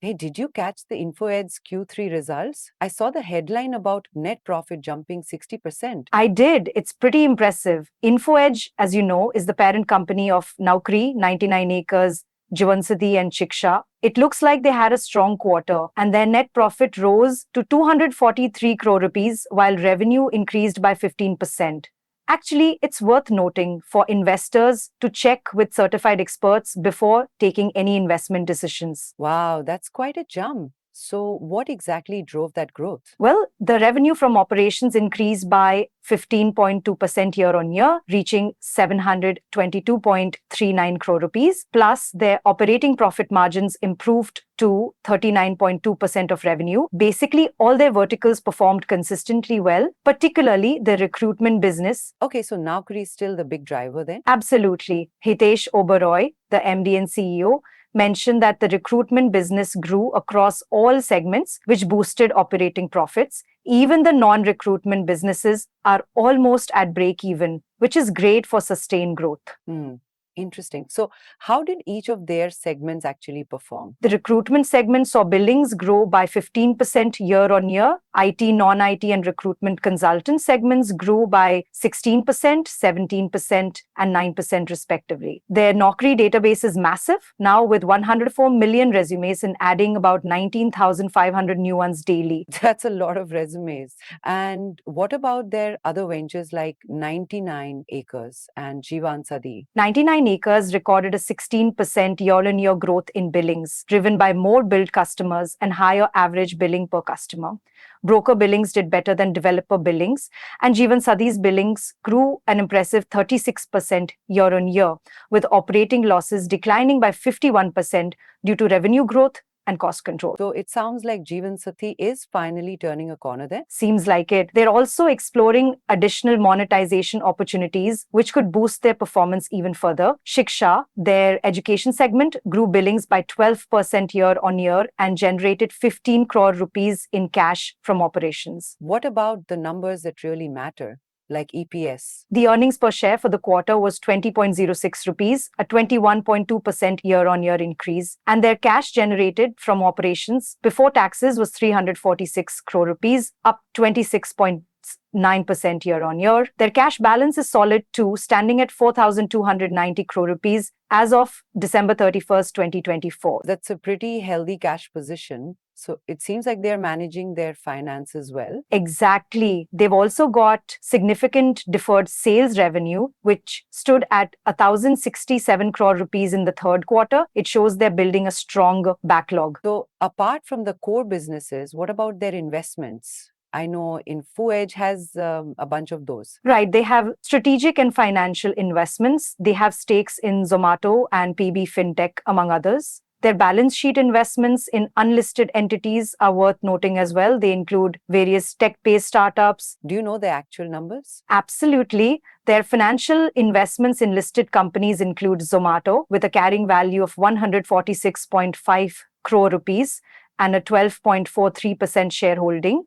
Hey, did you catch the InfoEd's Q3 results? I saw the headline about net profit jumping 60%. I did. It's pretty impressive. InfoEdge, as you know, is the parent company of Naukri, 99 Acres, Jivansati, and Shiksha. It looks like they had a strong quarter, and their net profit rose to 243 crore rupees, while revenue increased by 15%. Actually, it's worth noting for investors to check with certified experts before taking any investment decisions. Wow, that's quite a jump. So, what exactly drove that growth? Well, the revenue from operations increased by 15.2% year on year, reaching 722.39 crore rupees. Plus, their operating profit margins improved to 39.2% of revenue. Basically, all their verticals performed consistently well, particularly the recruitment business. Okay, so Naukri is still the big driver then? Absolutely. Hitesh Oberoi, the MD and CEO, mentioned that the recruitment business grew across all segments, which boosted operating profits. Even the non recruitment businesses are almost at break even, which is great for sustained growth. Hmm, interesting. So, how did each of their segments actually perform? The recruitment segment saw billings grow by 15% year on year. IT, non IT, and recruitment consultant segments grew by 16%, 17%, and 9% respectively. Their Naukri database is massive, now with 104 million resumes and adding about 19,500 new ones daily. That's a lot of resumes. And what about their other ventures like 99 Acres and Jivansati? 99 Acres recorded a 16% year on year growth in billings, driven by more billed customers and higher average billing per customer. Broker billings did better than developer billings, and Jeevan Sadi's billings grew an impressive 36% year on year, with operating losses declining by 51% due to revenue growth and cost control. So it sounds like Jivansati is finally turning a corner there. Seems like it. They're also exploring additional monetization opportunities, which could boost their performance even further. Shiksha, their education segment, grew billings by 12% year on year and generated 15 crore rupees in cash from operations. What about the numbers that really matter, like EPS? The earnings per share for the quarter was 20.06 rupees, a 21.2% year on year increase, and their cash generated from operations before taxes was 346 crore rupees, up 26.9% year on year. Their cash balance is solid too, standing at 4,290 crore rupees as of December 31st, 2024. That's a pretty healthy cash position. So it seems like they're managing their finances well. Exactly. They've also got significant deferred sales revenue, which stood at 1,067 crore rupees in the third quarter. It shows they're building a strong backlog. So apart from the core businesses, what about their investments? I know InfoEdge has a bunch of those. Right. They have strategic and financial investments. They have stakes in Zomato and PB Fintech, among others. Their balance sheet investments in unlisted entities are worth noting as well. They include various tech-based startups. Do you know the actual numbers? Absolutely. Their financial investments in listed companies include Zomato with a carrying value of 146.5 crore rupees and a 12.43% shareholding,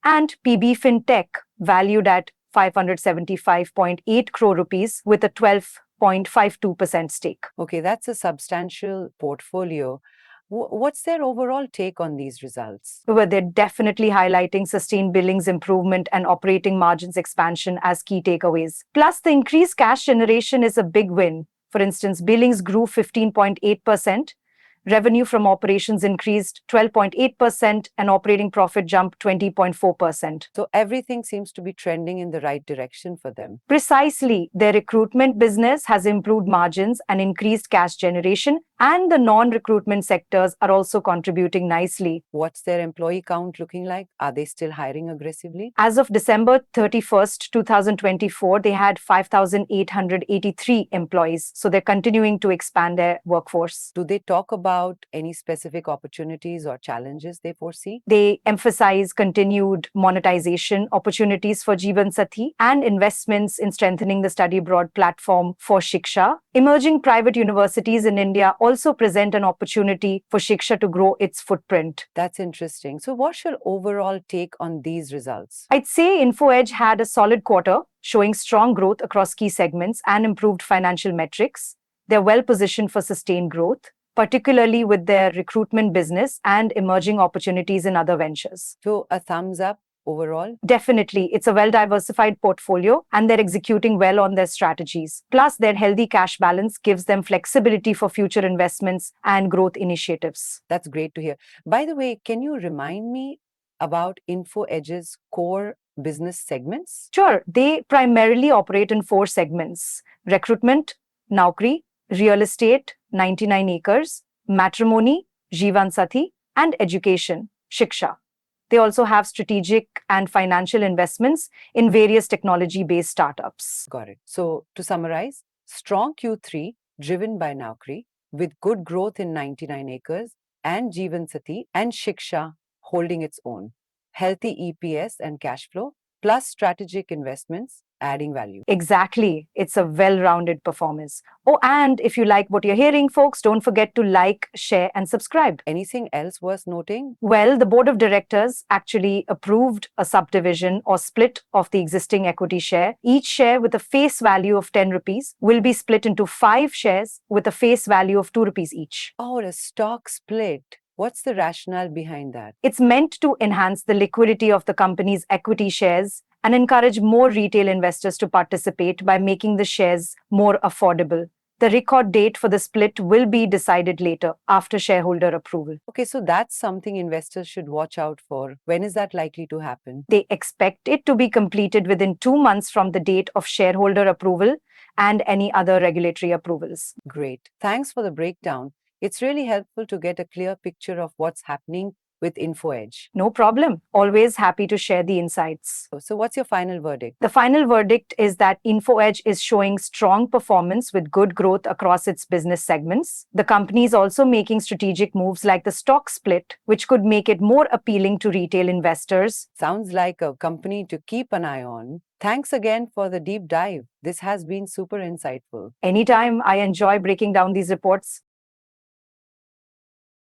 and PB Fintech valued at 575.8 crore rupees with a 12.52% stake. Okay, that's a substantial portfolio. What's their overall take on these results? Where they're definitely highlighting sustained billings improvement and operating margins expansion as key takeaways. Plus, the increased cash generation is a big win. For instance, billings grew 15.8%. Revenue from operations increased 12.8% and operating profit jumped 20.4%. So everything seems to be trending in the right direction for them. Precisely, their recruitment business has improved margins and increased cash generation, and the non-recruitment sectors are also contributing nicely. What's their employee count looking like? Are they still hiring aggressively? As of December 31st, 2024, they had 5,883 employees. So they're continuing to expand their workforce. Do they talk about any specific opportunities or challenges they foresee? They emphasize continued monetization opportunities for Jeevan Sati and investments in strengthening the study abroad platform for Shiksha. Emerging private universities in India also present an opportunity for Shiksha to grow its footprint. That's interesting. So what's your overall take on these results? I'd say InfoEdge had a solid quarter, showing strong growth across key segments and improved financial metrics. They're well positioned for sustained growth. particularly with their recruitment business and emerging opportunities in other ventures. So a thumbs up overall. Definitely, it's a well diversified portfolio and they're executing well on their strategies. Plus, their healthy cash balance gives them flexibility for future investments and growth initiatives. That's great to hear. By the way, can you remind me about InfoEdge's core business segments? Sure, they primarily operate in four segments: recruitment, Naukri, real estate, 99 acres, matrimony, Jivan Sathi, and education, Shiksha. They also have strategic and financial investments in various technology based startups. Got it. So to summarize, strong Q3 driven by Naukri with good growth in 99 acres and Jeevan Sati and Shiksha holding its own. Healthy EPS and cash flow plus strategic investments adding value. Exactly. It's a well rounded performance. Oh, and if you like what you're hearing, folks, don't forget to like, share, and subscribe. Anything else worth noting? Well, the board of directors actually approved a subdivision or split of the existing equity share. Each share with a face value of 10 rupees will be split into 5 shares with a face value of 2 rupees each. Oh, a stock split. What's the rationale behind that? It's meant to enhance the liquidity of the company's equity shares and encourage more retail investors to participate by making the shares more affordable. The record date for the split will be decided later after shareholder approval. Okay, so that's something investors should watch out for. When is that likely to happen? They expect it to be completed within 2 months from the date of shareholder approval and any other regulatory approvals. Great. Thanks for the breakdown. It's really helpful to get a clear picture of what's happening with InfoEdge. No problem. Always happy to share the insights. So what's your final verdict? The final verdict is that InfoEdge is showing strong performance with good growth across its business segments. The company is also making strategic moves like the stock split, which could make it more appealing to retail investors. Sounds like a company to keep an eye on. Thanks again for the deep dive. This has been super insightful. Anytime, I enjoy breaking down these reports.